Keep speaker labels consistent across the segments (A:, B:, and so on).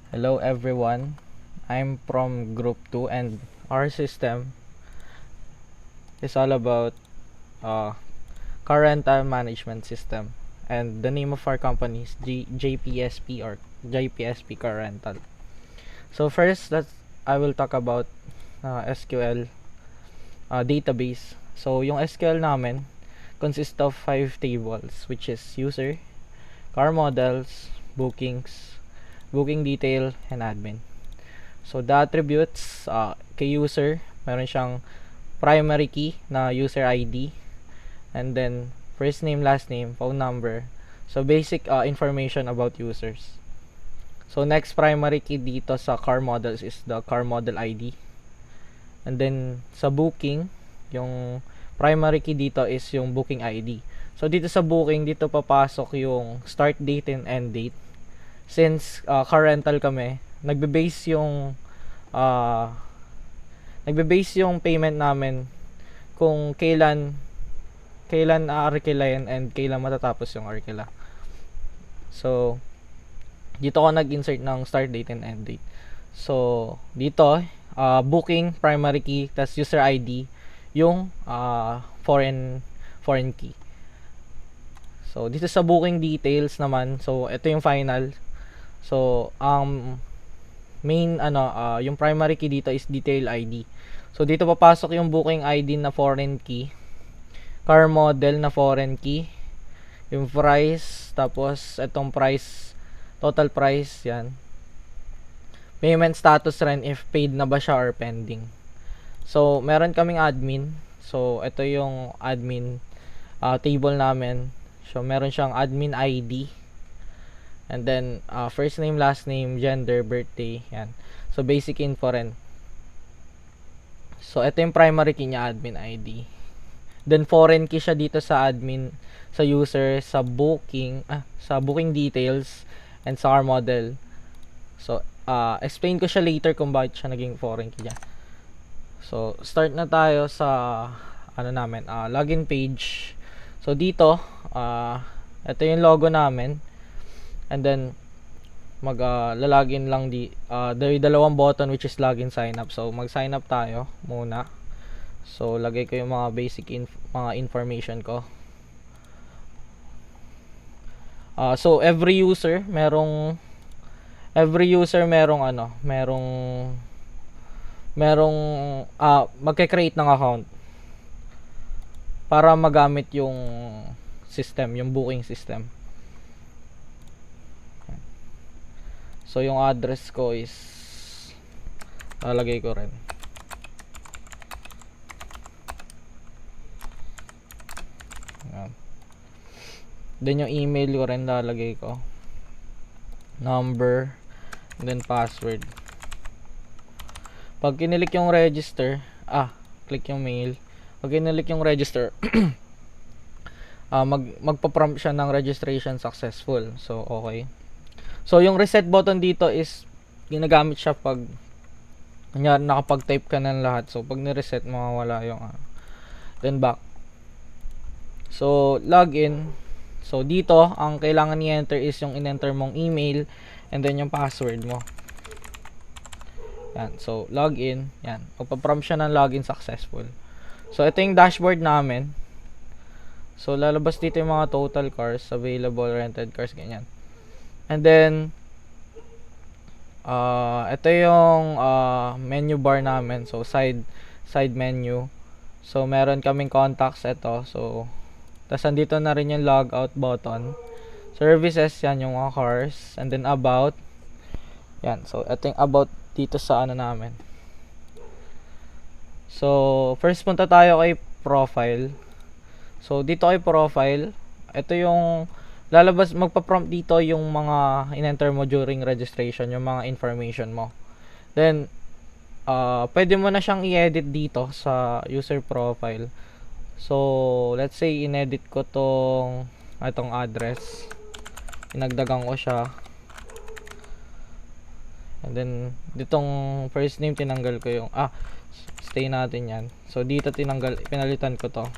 A: Hello everyone, I'm from Group 2 and our system is all about car rental management system, and the name of our company is JPSP or JPSP Car Rental. So first, I will talk about SQL database. So yung SQL namin consists of 5 tables, which is user, car models, bookings, booking detail, and admin. So the attributes, kay user, meron siyang primary key na user ID, and then first name, last name, phone number. So basic information about users. So next primary key dito sa car models is the car model ID. And then sa booking, yung primary key dito is yung booking ID. So dito sa booking, dito papasok yung start date and end date. Since car rental kami, nagbe-base yung payment namin kung kailan aarkilayan and kailan matatapos yung arkila. So dito ako nag-insert ng start date and end date. So dito booking primary key, tas user ID yung foreign key. So dito sa booking details naman, so ito yung final. So main yung primary key dito is detail ID. So dito papasok yung booking ID na foreign key, car model na foreign key, yung price, tapos itong price, total price, yan. Payment status rin, if paid na ba siya or pending. So meron kaming admin. So ito yung admin table namin. So meron siyang admin ID, and then first name, last name, gender, birthday, yan. So basic info rin. So ito yung primary key niya, admin ID. Then foreign key siya dito sa admin, sa user, sa booking details, and sa car model. So explain ko siya later kung bakit siya naging foreign key niya. So start na tayo sa login page. So dito ito yung logo namin. And then lalagin lang dalawang button, which is login, sign up. So mag sign up tayo muna. So lagay ko yung mga basic mga information ko. So every user merong magke-create ng account para magamit yung system, yung booking system. So yung address ko is lalagay ko rin. Ayan. Then yung email ko rin lalagay ko. Number, and then password. Pag kinilik yung register, click yung mail. Pag kinilik yung register, magpa-prompt siya ng registration successful. So okay. So yung reset button dito is ginagamit siya pag kunyari nakapag-type ka ng lahat. So pag ni-reset, mawawala yung then back. So login. So dito ang kailangan i-enter is yung in-enter mong email and then yung password mo. Yan. So login, yan. Magpa-prompt siya ng login successful. So ito yung dashboard namin. So lalabas dito yung mga total cars, available, rented cars, ganyan. And then ito yung menu bar namin. So side menu. So meron kaming contacts ito. So tas andito na rin yung logout button. Services, yan yung mga cars. And then about. Yan. So ito yung about dito sa namin. So first punta tayo kay profile. So dito kay profile, ito yung lalabas, magpa-prompt dito yung mga in-enter mo during registration, yung mga information mo. Then pwede mo na siyang i-edit dito sa user profile. So let's say in-edit ko itong address, inagdagan ko siya, and then ditong first name tinanggal ko yung stay natin yan. So dito pinalitan ko to,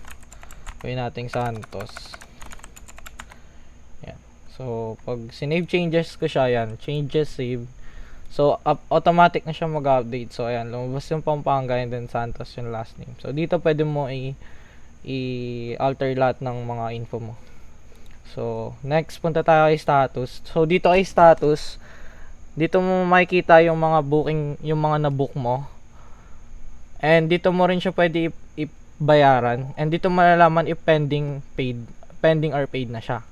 A: gawin nating Santos. Yan. So pag sinave changes ko siya, yan, changes, save. So, automatic na siya mag-update. So, ayan, lumabas yung Pampanga and then Santos yung last name. So, dito pwede mo i-alter lahat ng mga info mo. So, next, punta tayo kay status. So, dito kay status, dito mo makikita yung mga booking, yung mga na-book mo. And dito mo rin siya pwede i-bayaran. And dito malalaman if pending or paid na siya.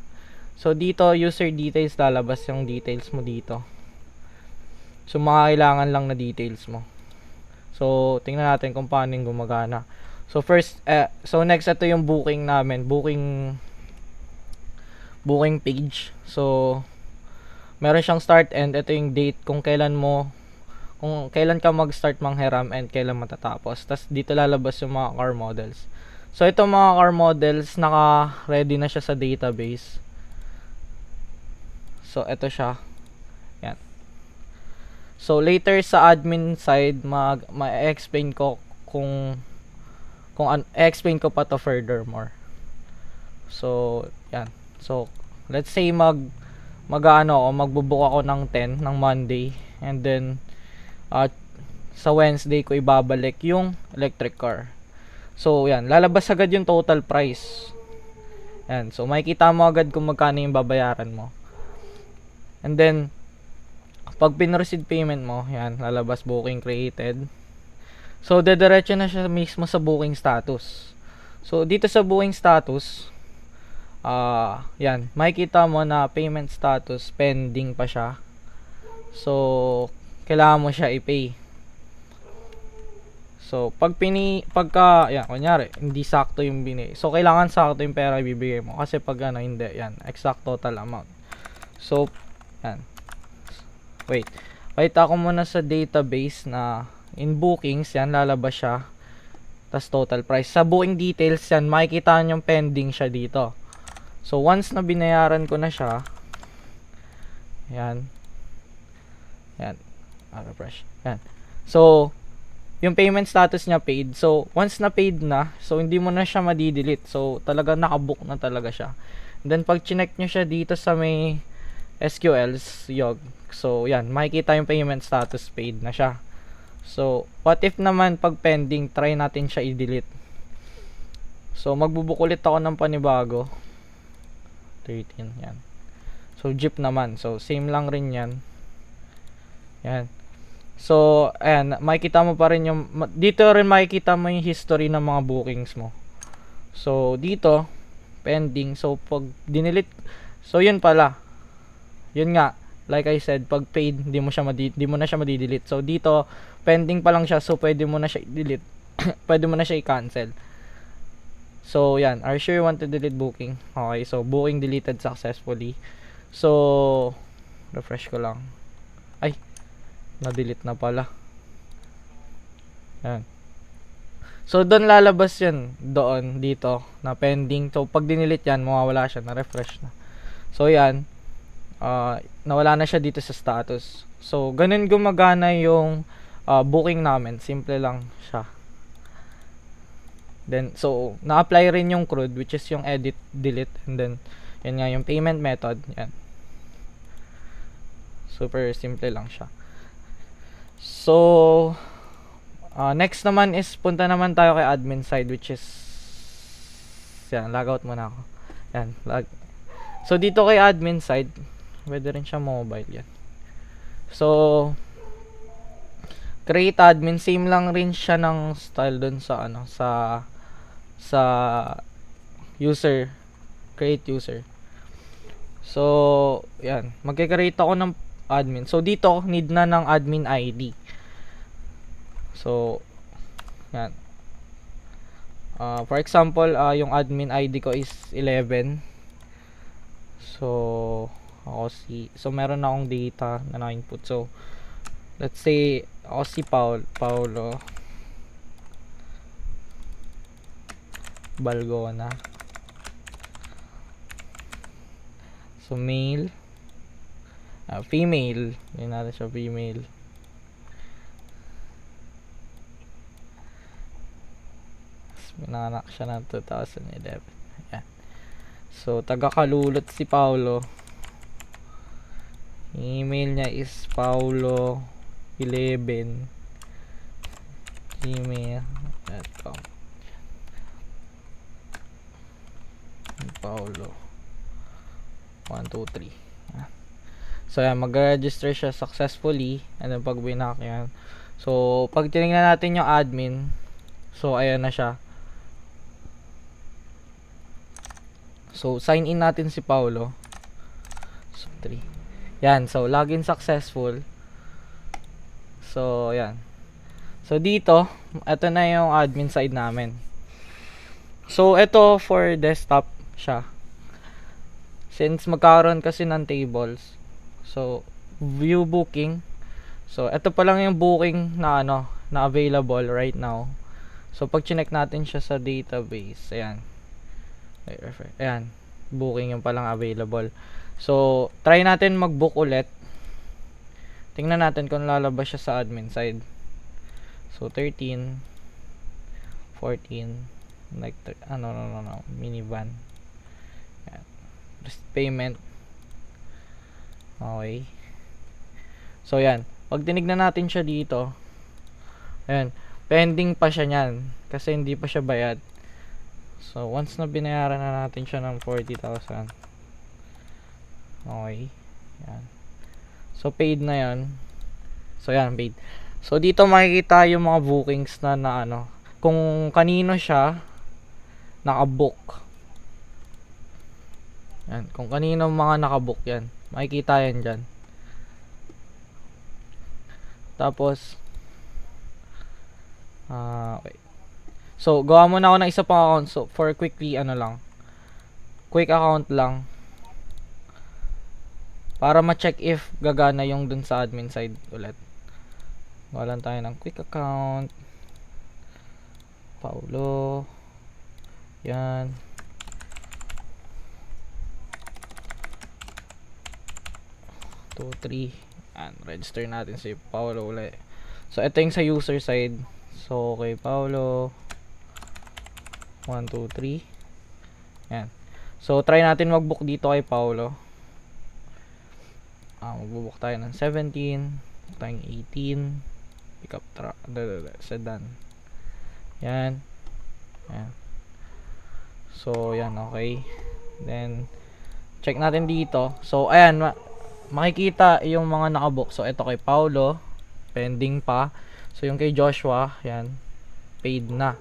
A: So, dito, user details, lalabas yung details mo dito. So, mga kailangan lang na details mo. So, tingnan natin kung paano yung gumagana. So, first, so next, ito yung booking namin. Booking page. So, meron siyang start end. Ito yung date kung kailan ka mag-start manghiram and kailan matatapos. Tapos, dito lalabas yung mga car models. So, itong mga car models, naka-ready na siya sa database. So, ito siya. Yan. So, later sa admin side, ma-explain ko explain ko pa to furthermore. So, yan. So, let's say magbubook ako ng 10 ng Monday and then sa Wednesday ko ibabalik yung electric car. So, yan. Lalabas agad yung total price. Yan. So, makikita mo agad kung magkano yung babayaran mo. And then, pag pinreceive payment mo, yan, lalabas booking created. So, dediretso na siya mismo sa booking status. So, dito sa booking status, yan, makikita mo na payment status, pending pa siya. So, kailangan mo siya i-pay. So, yan, kunyari, hindi sakto yung binigay. So, kailangan sakto yung pera ibibigay mo. Kasi pag hindi, yan, exact total amount. So, yan. Wait ako muna sa database na in bookings, yan, lalabas siya. Tas total price. Sa booking details, yan, makikita nyo yung pending siya dito. So, once na binayaran ko na siya, yan. Refresh. Yan. So, yung payment status niya paid. So, once na paid na, so, hindi mo na siya madidelete. So, talaga nakabook na talaga siya. And then, pag chinek nyo siya dito sa may SQLs, YOG. So, yan, makikita yung payment status paid na siya. So, what if naman pag pending, try natin siya i-delete. So, magbubook ulit ako ng panibago. 13, yan. So, Jeep naman. So, same lang rin yan. Yan. So, ayan, makikita mo pa rin yung, dito rin makikita mo yung history ng mga bookings mo. So, dito, pending. So, pag dinilit, so, yun pala. Yun nga, like I said, pag paid, di mo na siya madi-delete. So, dito, pending pa lang siya. So, pwede mo na siya i-delete. Pwede mo na siya i-cancel. So, yan. Are you sure you want to delete booking? Okay, so, booking deleted successfully. So, refresh ko lang. Ay, na-delete na pala. Yan. So, doon lalabas yan. Dito, na pending. So, pag dinilit yan, mawawala siya. Na-refresh na. So, yan. Nawala na siya dito sa status. So, ganun gumagana yung booking namin. Simple lang siya. Then, so, na-apply rin yung CRUD, which is yung edit, delete, and then, yun nga yung payment method. Yan. Super simple lang siya. So, next naman is, punta naman tayo kay admin side, which is, yan, logout muna ako. Yan, so, dito kay admin side, pwede rin siya mobile, yan. So, create admin, same lang rin siya ng style dun sa, sa user, create user. So, yan, magkikreate ako ng admin. So, dito, need na ng admin ID. So, yan. For example, yung admin ID ko is 11. So, so meron na akong data na na-input. So, let's say, ako si Paulo Balgona. So, male. Female. Yun natin siya, female. Minanak siya ng 2011. Yan. So, taga Kalulot si Paulo. Email niya is paulo11 gmail.com. Paulo 123. So yan, mag-register siya successfully, and then pag binak yan, so pag tinignan natin yung admin, so ayan na siya. So sign in natin si Paulo. So 3. Yan, so login successful. So yan. So dito, ito na yung admin side namin. So ito for desktop siya. Since magkakaroon kasi ng tables, so view booking. So ito pa lang yung booking na na available right now. So pag chinek natin siya sa database, ayan. Ayan, booking yung palang available. So try natin mag-book ulit. Tingnan natin kung lalabas siya sa admin side. So 13 14 like no, minivan. Ayan. Payment. Okay. So yan, pag tinignan natin siya dito, ayan, pending pa siya niyan kasi hindi pa siya bayad. So once na binayaran na natin siya ng 40,000, okay, yan. So paid na yan. So yan, paid. So dito makikita yung mga bookings na kung kanino siya nakabook. Yan, kung kanino mga nakabook yan, makikita yan dyan. Tapos okay. So gawa muna ako ng isa pang account. So for quickly quick account lang, para ma-check if gagana yung dun sa admin side ulit. Gawa lang tayo ng quick account. Paulo. Yan. Two, 3. And register natin si Paulo ulit. So ito yung sa user side. So okay, Paulo 1, 2, 3. Yan. So try natin mag-book dito kay Paulo. Mag-book tayo ng 17, tayong 18. Pick up truck, sedan. Yan. Yan. So yan, okay. Then check natin dito. So ayan, makikita yung mga nakabook. So ito kay Paulo, pending pa. So yung kay Joshua, yan, paid na.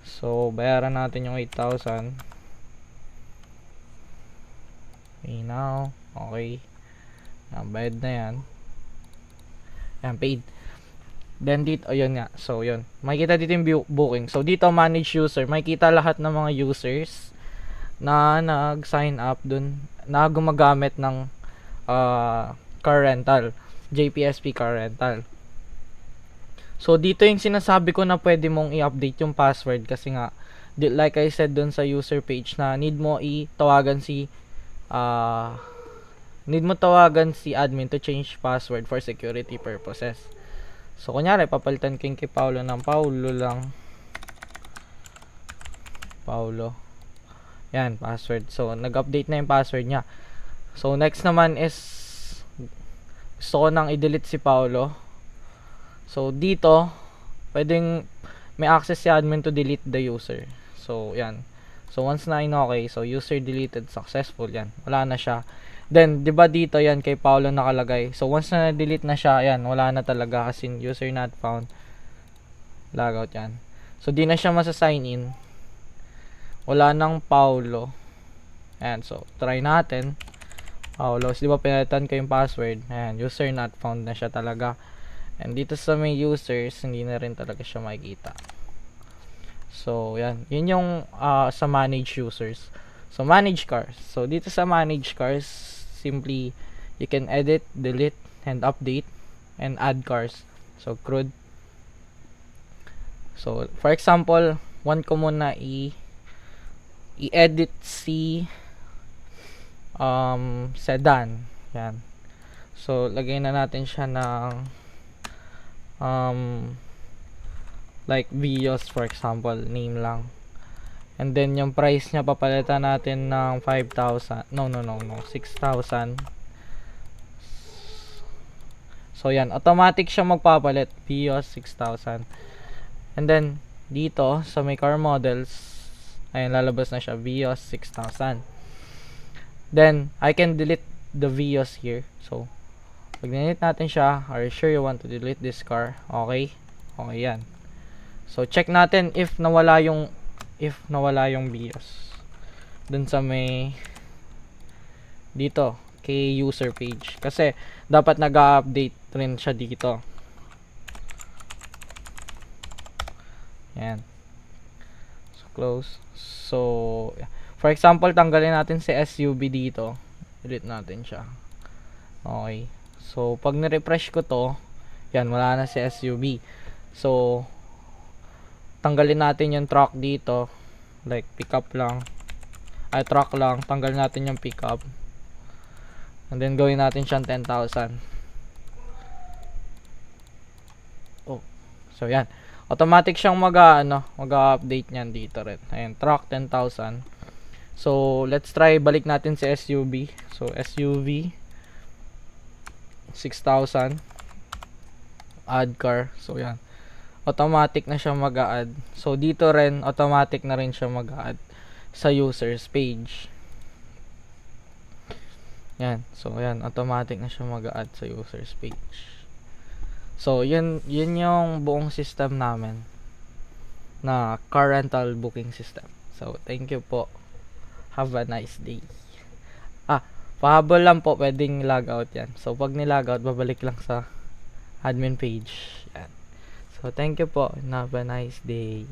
A: So bayaran natin yung 8,000. Okay, now, okay. Yan, bayad na yan. Yan, paid. Then dito, ayun nga. So yun, makikita dito yung booking. So dito, manage user, makikita lahat ng mga users na nag-sign up dun, na gumagamit ng car rental, JPSP car rental. So dito yung sinasabi ko na pwede mong i-update yung password, kasi nga like I said dun sa user page na need mo tawagan si admin to change password for security purposes. So kunyari papalitan ko yung kay Paulo ng Paulo lang. Paulo. Yan, password. So nag-update na yung password niya. So next naman is gusto ko nang i-delete si Paulo. So dito pwedeng may access si admin to delete the user. So yan. So once na okay, so user deleted successful, yan. Wala na siya. Then 'di ba dito yan kay Paulo nakalagay. So once na delete na siya, yan, wala na talaga kasi user not found. Logout yan. So di na siya masa-sign in. Wala nang Paulo. Ayan, so try natin. Paulo, di ba pinalitan ko yung password? Ayan, user not found na siya talaga. And dito sa may users, hindi na rin talaga siya makikita. So yan, yun yung sa manage users. So manage cars. So dito sa manage cars, simply you can edit, delete, and update, and add cars. So crude. So for example, want ko muna i-edit si sedan. Yan. So lagay na natin siya ng like Vios for example, name lang. And then yung price niya papalitan natin ng 5,000. No, 6,000. So yan, automatic siya magpapalit, Vios 6000. And then dito sa may car models, ayun, lalabas na siya, Vios 6000. Then I can delete the Vios here. So pag delete natin siya, are you sure you want to delete this car? Okay. Okay yan. So check natin if nawala yung Vios dun sa may dito kay user page, kasi dapat nag-update rin siya dito. Yan. So close. So for example, tanggalin natin si SUV dito. Delete natin siya. Okay. So pag ni-refresh ko to, yan, wala na si SUV. So tanggalin natin yung truck dito, like pickup lang, ay truck lang, tanggalin natin yung pickup, and then gawin natin siyang 10,000. Oh, so yan, automatic siyang mag-update niyan dito rin. Ayan, truck 10,000. So let's try, balik natin si SUV. So SUV 6,000, add car. So yan, automatic na siya mag-a-add. So dito rin automatic na rin siya mag-a-add sa users page. Yan. So yan, automatic na siya mag-a-add sa users page. So yun yung buong system namin na car rental booking system. So thank you po. Have a nice day. Pahabol lang po, pwedeng log out yan. So pag ni-log out, babalik lang sa admin page. Yan. So thank you po, and have a nice day.